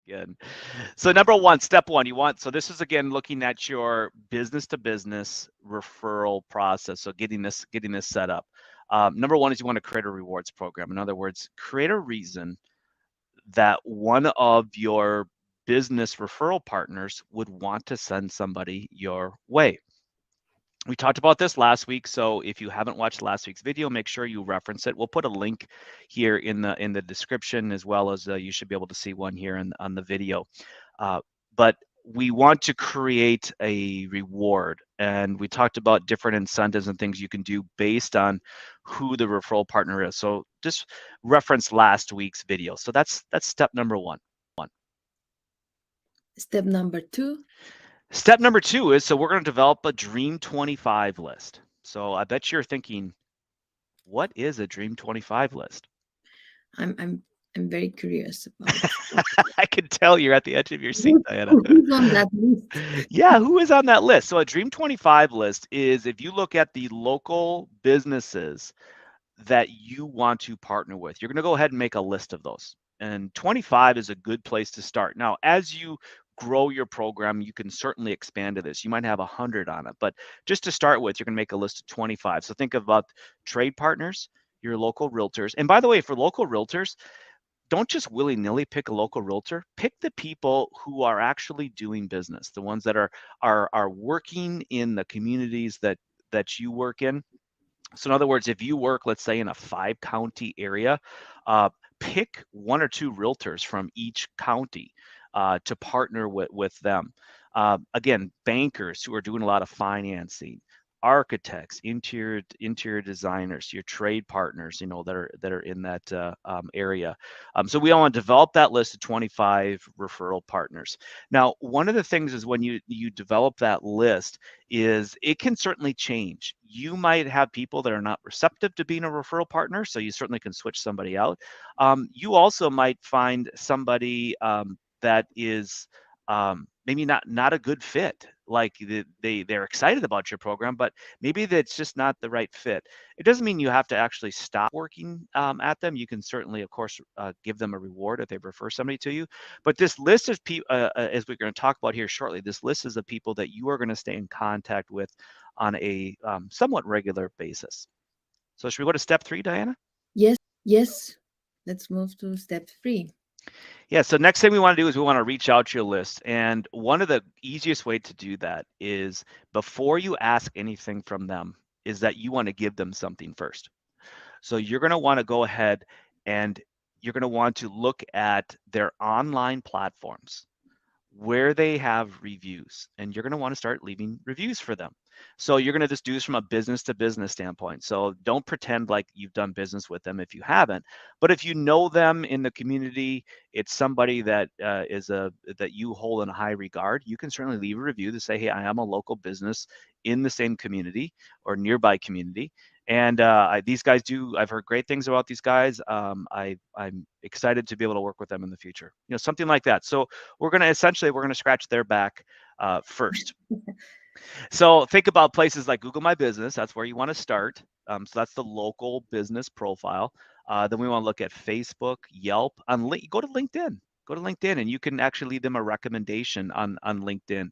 Good. So number one, step one, so this is again looking at your business to business referral process. So getting this set up. Number one is you want to create a rewards program. In other words, create a reason that one of your business referral partners would want to send somebody your way. We talked about this last week, so if you haven't watched last week's video, make sure you reference it. We'll put a link here in the description, as well as you should be able to see one here on the video. But we want to create a reward, and we talked about different incentives and things you can do based on who the referral partner is. So just reference last week's video. So that's step number one. Step number two. Step number two is, so we're going to develop a Dream 25 list. So I bet you're thinking, what is a Dream 25 list? I'm very curious about I can tell you're at the edge of your seat, Diana. who's on that list. Yeah, who is on that list? So a Dream 25 list is if you look at the local businesses that you want to partner with, you're going to go ahead and make a list of those. And 25 is a good place to start. Now, as you grow your program, you can certainly expand to this. You might have 100 on it, but just to start with, you're going to make a list of 25. So think about trade partners, your local realtors. And by the way, for local realtors, don't just willy-nilly pick a local realtor. Pick the people who are actually doing business, the ones that are working in the communities that you work in. So in other words, if you work, let's say, in a 5-county area, pick 1 or 2 realtors from each county to partner with them. Again, bankers who are doing a lot of financing, architects, interior designers, your trade partners, that are in that area. So we all want to develop that list of 25 referral partners. Now, one of the things is when you develop that list is it can certainly change. You might have people that are not receptive to being a referral partner, so you certainly can switch somebody out. You also might find somebody that is maybe not a good fit. Like they're excited about your program, but maybe that's just not the right fit. It doesn't mean you have to actually stop working at them. You can certainly, of course, give them a reward if they refer somebody to you. But this list of people, as we're going to talk about here shortly, this list is of people that you are going to stay in contact with on a somewhat regular basis. So should we go to step 3, Diana? Yes, yes. Let's move to step 3. Yeah, so next thing we want to do is we want to reach out to your list. And one of the easiest way to do that is before you ask anything from them is that you want to give them something first. So you're going to want to go ahead and you're going to want to look at their online platforms where they have reviews, and you're going to want to start leaving reviews for them. So you're going to just do this from a business to business standpoint. So don't pretend like you've done business with them if you haven't. But if you know them in the community, it's somebody that that you hold in high regard. You can certainly leave a review to say, "Hey, I am a local business in the same community or nearby community, and these guys do. I've heard great things about these guys. I'm excited to be able to work with them in the future. Something like that." So we're going to scratch their back first. So think about places like Google My Business. That's where you want to start. So that's the local business profile. Then we want to look at Facebook, Yelp. Go to LinkedIn. Go to LinkedIn, and you can actually leave them a recommendation on LinkedIn.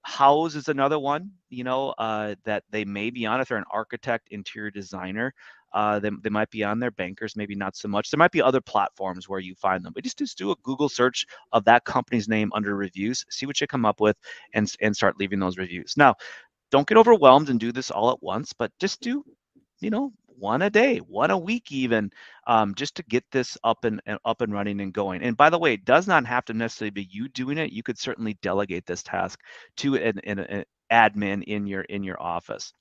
House is another one, that they may be on if they're an architect, interior designer. They might be on their bankers, maybe not so much. There might be other platforms where you find them, but just do a Google search of that company's name under reviews, see what you come up with, and start leaving those reviews. Now, don't get overwhelmed and do this all at once, but just do, one a day, one a week even, just to get this up and running and going. And by the way, it does not have to necessarily be you doing it. You could certainly delegate this task to an admin in your office.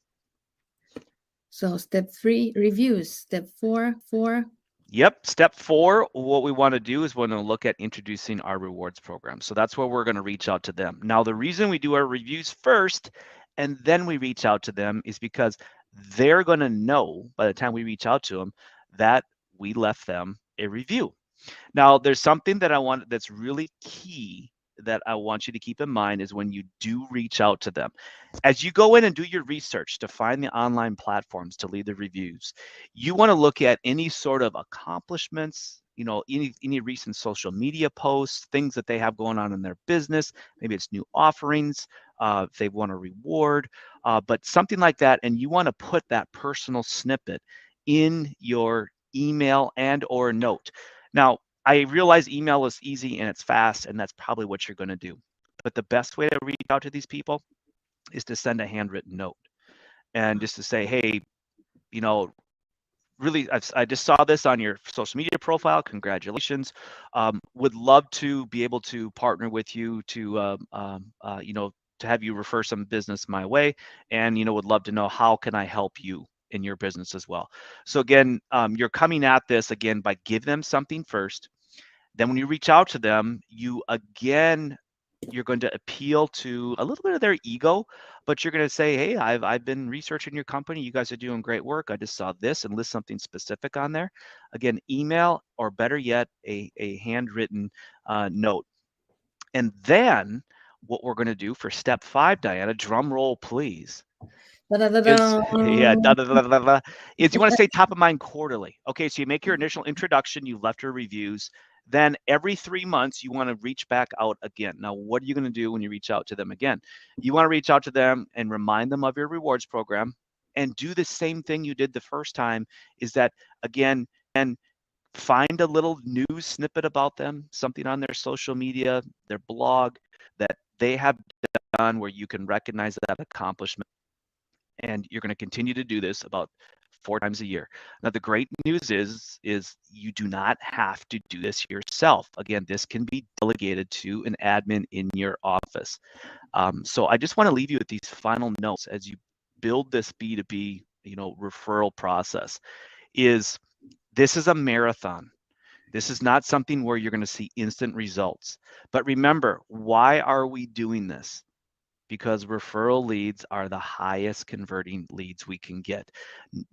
So step 3, reviews. Step 4. Yep. Step 4, what we want to do is we're going to look at introducing our rewards program. So that's where we're going to reach out to them. Now, the reason we do our reviews first and then we reach out to them is because they're going to know by the time we reach out to them that we left them a review. Now, there's something that's really key that I want you to keep in mind is when you do reach out to them. As you go in and do your research to find the online platforms to leave the reviews, you want to look at any sort of accomplishments, any recent social media posts, things that they have going on in their business. Maybe it's new offerings, if they want a reward, but something like that. And you want to put that personal snippet in your email and or note. Now, I realize email is easy and it's fast, and that's probably what you're going to do. But the best way to reach out to these people is to send a handwritten note and just to say, hey, you know, really, I just saw this on your social media profile. Congratulations. Would love to be able to partner with you to have you refer some business my way, and would love to know how can I help you in your business as well. So again, you're coming at this again by give them something first. Then when you reach out to them, you're going to appeal to a little bit of their ego, but you're going to say, hey, I've been researching your company. You guys are doing great work. I just saw this, and list something specific on there. Again, email, or better yet, a handwritten note. And then what we're going to do for step 5, Diana, drum roll, please, is Da-da-da-da. yeah, da, da, da, da, da, is you want to stay top of mind quarterly. Okay, so you make your initial introduction, you left your reviews. Then every 3 months, you want to reach back out again. Now, what are you going to do when you reach out to them again? You want to reach out to them and remind them of your rewards program, and do the same thing you did the first time. Is that again, and find a little news snippet about them, something on their social media, their blog that they have done where you can recognize that accomplishment, and you're going to continue to do this about 4 times a year. Now, the great news is you do not have to do this yourself. Again, this can be delegated to an admin in your office. So I just want to leave you with these final notes as you build this B2B, referral process. This is a marathon. This is not something where you're going to see instant results. But remember, why are we doing this? Because referral leads are the highest converting leads we can get.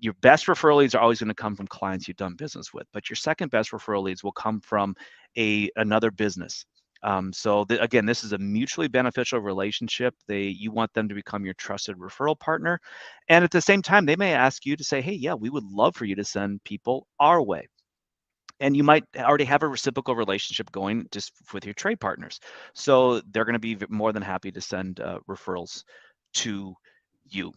Your best referral leads are always going to come from clients you've done business with, but your second best referral leads will come from another business. Again, this is a mutually beneficial relationship. You want them to become your trusted referral partner, and at the same time, they may ask you to say, "Hey, yeah, we would love for you to send people our way." And you might already have a reciprocal relationship going just with your trade partners, so they're going to be more than happy to send referrals to you.